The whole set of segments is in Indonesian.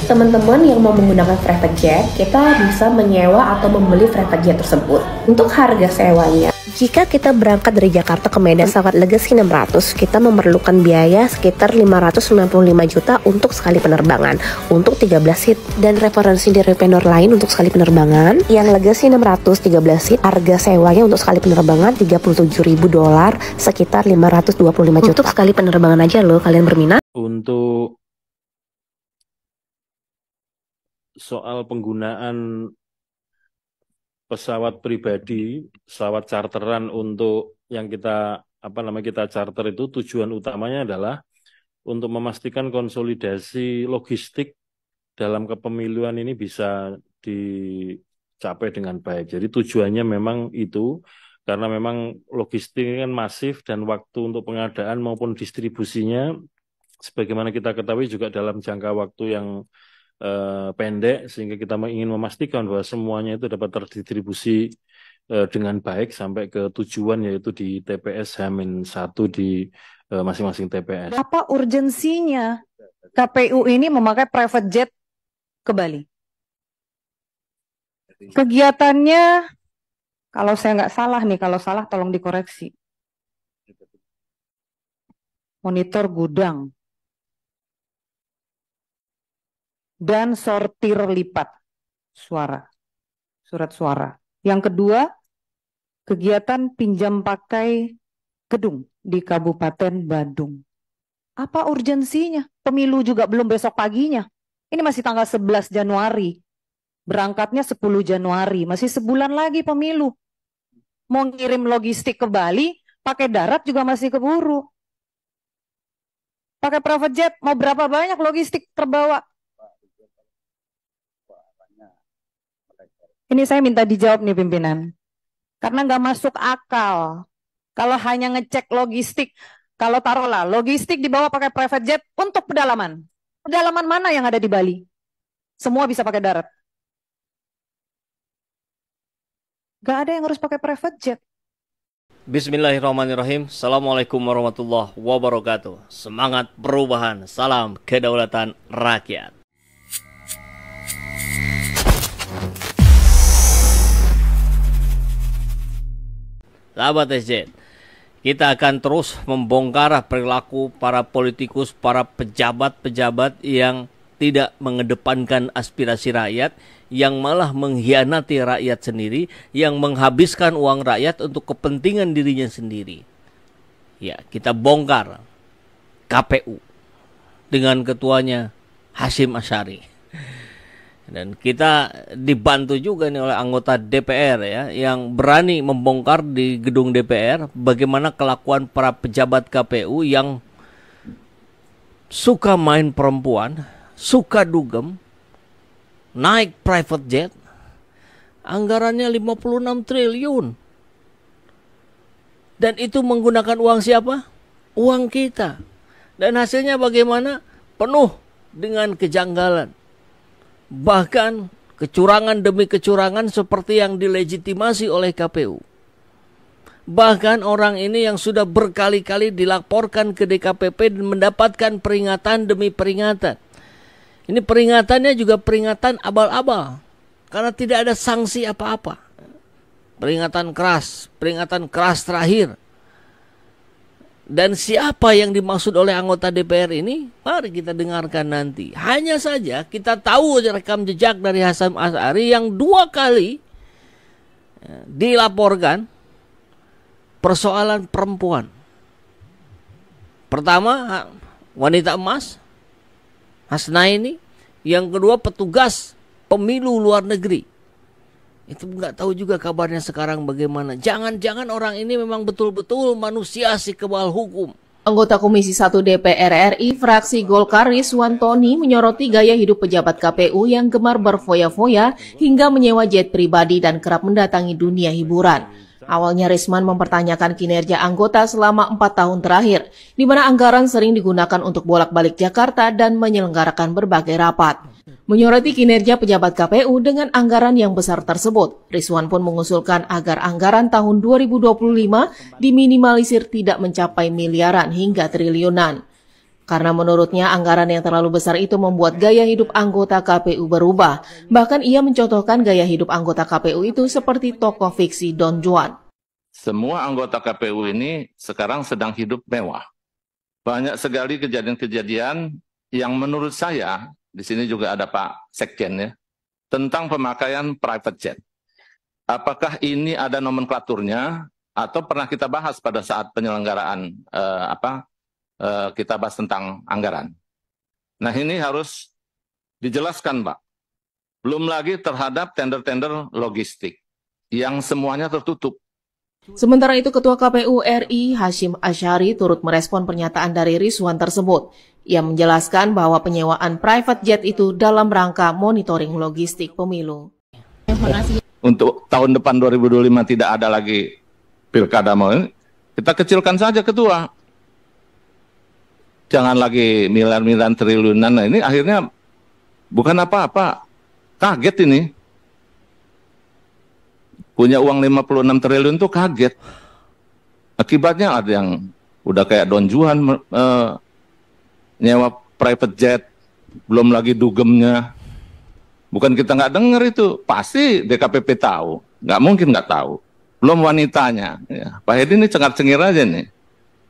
teman-teman yang mau menggunakan private jet, kita bisa menyewa atau membeli private jet tersebut. Untuk harga sewanya, jika kita berangkat dari Jakarta ke Medan pesawat Legacy 600, kita memerlukan biaya sekitar 595 juta untuk sekali penerbangan untuk 13 seat. Dan referensi dari vendor lain untuk sekali penerbangan, yang Legacy 600 13 seat, harga sewanya untuk sekali penerbangan $37.000, sekitar 525 juta. Untuk sekali penerbangan aja loh, kalian berminat? Untuk soal penggunaan pesawat pribadi, pesawat charteran untuk yang kita kita charter itu, tujuan utamanya adalah untuk memastikan konsolidasi logistik dalam kepemiluan ini bisa dicapai dengan baik. Jadi tujuannya memang itu, karena memang logistik kan masif dan waktu untuk pengadaan maupun distribusinya sebagaimana kita ketahui juga dalam jangka waktu yang pendek, sehingga kita ingin memastikan bahwa semuanya itu dapat terdistribusi dengan baik sampai ke tujuan, yaitu di TPS H-1 di masing-masing TPS. Apa urgensinya KPU ini memakai private jet ke Bali? Kegiatannya, kalau saya nggak salah nih, kalau salah tolong dikoreksi. Monitor gudang dan sortir lipat surat suara. Yang kedua, kegiatan pinjam pakai gedung di Kabupaten Badung. Apa urgensinya? Pemilu juga belum besok paginya. Ini masih tanggal 11 Januari. Berangkatnya 10 Januari. Masih sebulan lagi pemilu. Mau ngirim logistik ke Bali, pakai darat juga masih keburu. Pakai private jet, mau berapa banyak logistik terbawa? Ini saya minta dijawab nih pimpinan. Karena nggak masuk akal. Kalau hanya ngecek logistik, kalau taruhlah logistik dibawa pakai private jet untuk pedalaman. Pedalaman mana yang ada di Bali? Semua bisa pakai darat. Nggak ada yang harus pakai private jet. Bismillahirrahmanirrahim. Assalamualaikum warahmatullahi wabarakatuh. Semangat perubahan. Salam kedaulatan rakyat. Sahabat SJ, kita akan terus membongkar perilaku para politikus, para pejabat-pejabat yang tidak mengedepankan aspirasi rakyat, yang malah mengkhianati rakyat sendiri, yang menghabiskan uang rakyat untuk kepentingan dirinya sendiri. Ya, kita bongkar KPU dengan ketuanya Hasyim Asyari. Dan kita dibantu juga nih oleh anggota DPR ya, yang berani membongkar di gedung DPR bagaimana kelakuan para pejabat KPU yang suka main perempuan, suka dugem, naik private jet, anggarannya 56 triliun. Dan itu menggunakan uang siapa? Uang kita. Dan hasilnya bagaimana? Penuh dengan kejanggalan. Bahkan kecurangan demi kecurangan seperti yang dilegitimasi oleh KPU. Bahkan orang ini yang sudah berkali-kali dilaporkan ke DKPP dan mendapatkan peringatan demi peringatan. Ini peringatannya juga peringatan abal-abal, karena tidak ada sanksi apa-apa. Peringatan keras terakhir. Dan siapa yang dimaksud oleh anggota DPR ini? Mari kita dengarkan nanti. Hanya saja kita tahu rekam jejak dari Hasyim Asyari yang 2 kali dilaporkan persoalan perempuan. Pertama, wanita emas, Hasnaini. Yang kedua, petugas pemilu luar negeri. Itu nggak tahu juga kabarnya sekarang bagaimana. Jangan-jangan orang ini memang betul-betul manusia si kebal hukum. Anggota Komisi 1 DPR RI fraksi Golkar Rizwan Tony menyoroti gaya hidup pejabat KPU yang gemar berfoya-foya hingga menyewa jet pribadi dan kerap mendatangi dunia hiburan. Awalnya Rizwan mempertanyakan kinerja anggota selama 4 tahun terakhir, di mana anggaran sering digunakan untuk bolak-balik Jakarta dan menyelenggarakan berbagai rapat. Menyoroti kinerja pejabat KPU dengan anggaran yang besar tersebut, Rizwan pun mengusulkan agar anggaran tahun 2025 diminimalisir tidak mencapai miliaran hingga triliunan. Karena menurutnya anggaran yang terlalu besar itu membuat gaya hidup anggota KPU berubah. Bahkan ia mencontohkan gaya hidup anggota KPU itu seperti tokoh fiksi Don Juan. Semua anggota KPU ini sekarang sedang hidup mewah. Banyak sekali kejadian-kejadian yang menurut saya, di sini juga ada Pak Sekjen ya, tentang pemakaian private jet. Apakah ini ada nomenklaturnya atau pernah kita bahas pada saat penyelenggaraan kita bahas tentang anggaran. Nah ini harus dijelaskan Pak. Belum lagi terhadap tender-tender logistik yang semuanya tertutup. Sementara itu, Ketua KPU RI Hashim Asyari turut merespon pernyataan dari Rizwan tersebut. Ia menjelaskan bahwa penyewaan private jet itu dalam rangka monitoring logistik pemilu. Untuk tahun depan 2025 tidak ada lagi pilkada mau ini, kita kecilkan saja Ketua. Jangan lagi miliar-miliaran triliunan. Nah ini akhirnya bukan apa-apa. Kaget ini. Punya uang 56 triliun tuh kaget. Akibatnya ada yang udah kayak Don Juan nyewa private jet, belum lagi dugemnya. Bukan kita nggak dengar itu, pasti DKPP tahu. Nggak mungkin nggak tahu. Belum wanitanya. Ya, Pak Hedi ini cengar-cengir aja nih.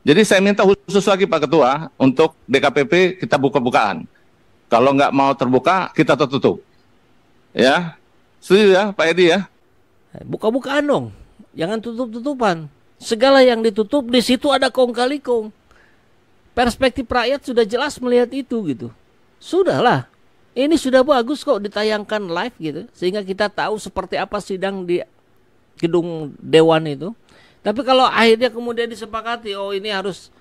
Jadi saya minta khusus lagi Pak Ketua, untuk DKPP kita buka-bukaan. Kalau nggak mau terbuka, kita tertutup. Ya, setuju ya Pak Hedi ya? Buka-bukaan dong, jangan tutup-tutupan. Segala yang ditutup di situ ada kong kali kong. Perspektif rakyat sudah jelas melihat itu gitu. Sudahlah, ini sudah bagus kok ditayangkan live gitu, sehingga kita tahu seperti apa sidang di gedung Dewan itu. Tapi kalau akhirnya kemudian disepakati, oh ini harus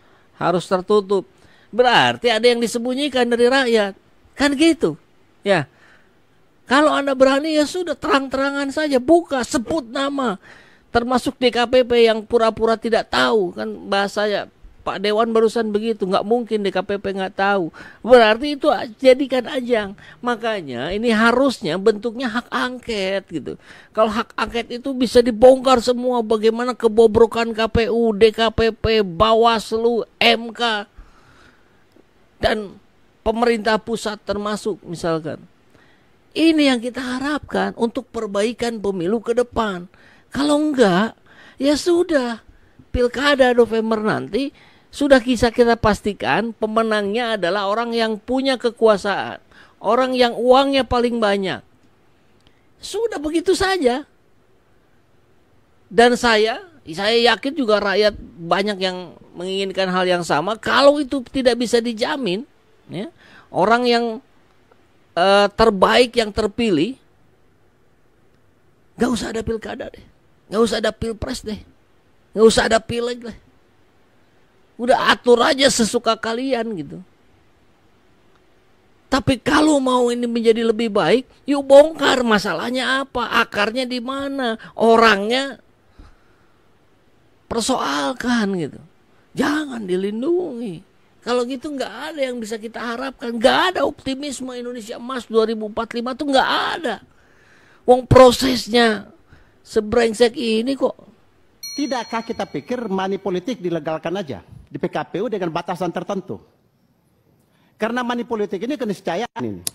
tertutup, berarti ada yang disembunyikan dari rakyat, kan gitu, ya. Kalau Anda berani ya sudah terang-terangan saja, buka, sebut nama. Termasuk DKPP yang pura-pura tidak tahu, kan bahasanya Pak Dewan barusan begitu, nggak mungkin DKPP nggak tahu. Berarti itu jadikan ajang. Makanya ini harusnya bentuknya hak angket gitu. Kalau hak angket itu bisa dibongkar semua bagaimana kebobrokan KPU, DKPP, Bawaslu, MK, dan pemerintah pusat termasuk misalkan. Ini yang kita harapkan untuk perbaikan pemilu ke depan. Kalau enggak, ya sudah. Pilkada November nanti sudah bisa kita pastikan pemenangnya adalah orang yang punya kekuasaan. Orang yang uangnya paling banyak. Sudah begitu saja. Dan saya yakin juga rakyat banyak yang menginginkan hal yang sama. Kalau itu tidak bisa dijamin, ya, orang yang terbaik yang terpilih, gak usah ada pilkada deh, gak usah ada pilpres deh, gak usah ada pileg deh, udah atur aja sesuka kalian gitu. Tapi kalau mau ini menjadi lebih baik, yuk bongkar masalahnya apa, akarnya di mana, orangnya persoalkan gitu, jangan dilindungi. Kalau gitu nggak ada yang bisa kita harapkan. Nggak ada optimisme Indonesia Emas 2045 tuh nggak ada. Wong prosesnya sebrengsek ini kok. Tidakkah kita pikir money politik dilegalkan aja di PKPU dengan batasan tertentu? Karena money politik ini keniscayaan ini.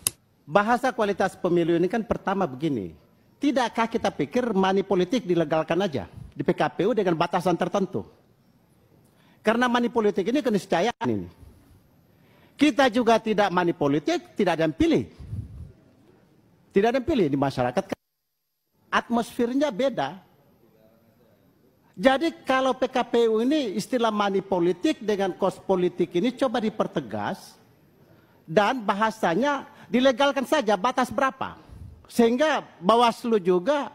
Bahasa kualitas pemilu ini kan pertama begini. Tidakkah kita pikir money politik dilegalkan aja di PKPU dengan batasan tertentu? Karena money politik ini keniscayaan ini. Kita juga tidak money politik, tidak ada yang pilih. Tidak ada yang pilih di masyarakat. Atmosfernya beda. Jadi kalau PKPU ini istilah money politik dengan kos politik ini coba dipertegas. Dan bahasanya dilegalkan saja batas berapa. Sehingga Bawaslu juga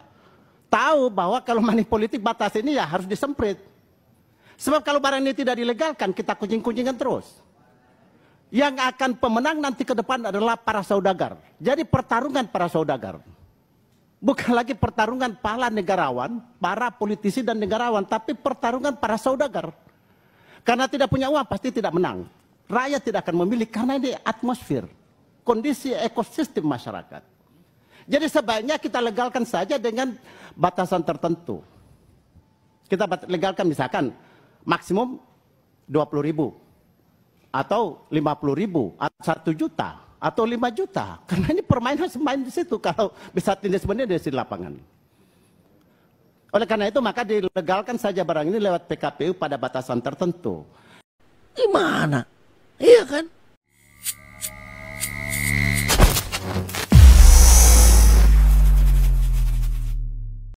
tahu bahwa kalau money politik batas ini ya harus disemprit. Sebab kalau barang ini tidak dilegalkan, kita kuncing-kuncingan terus. Yang akan pemenang nanti ke depan adalah para saudagar. Jadi pertarungan para saudagar. Bukan lagi pertarungan para negarawan, para politisi dan negarawan, tapi pertarungan para saudagar. Karena tidak punya uang pasti tidak menang. Rakyat tidak akan memilih karena ini atmosfer, kondisi ekosistem masyarakat. Jadi sebaiknya kita legalkan saja dengan batasan tertentu. Kita legalkan misalkan maksimum 20.000 atau 50.000 atau 1 juta atau 5 juta. Karena ini permainan main di situ kalau bisa tindak sebenarnya di lapangan. Oleh karena itu maka dilegalkan saja barang ini lewat PKPU pada batasan tertentu. Gimana? Iya kan?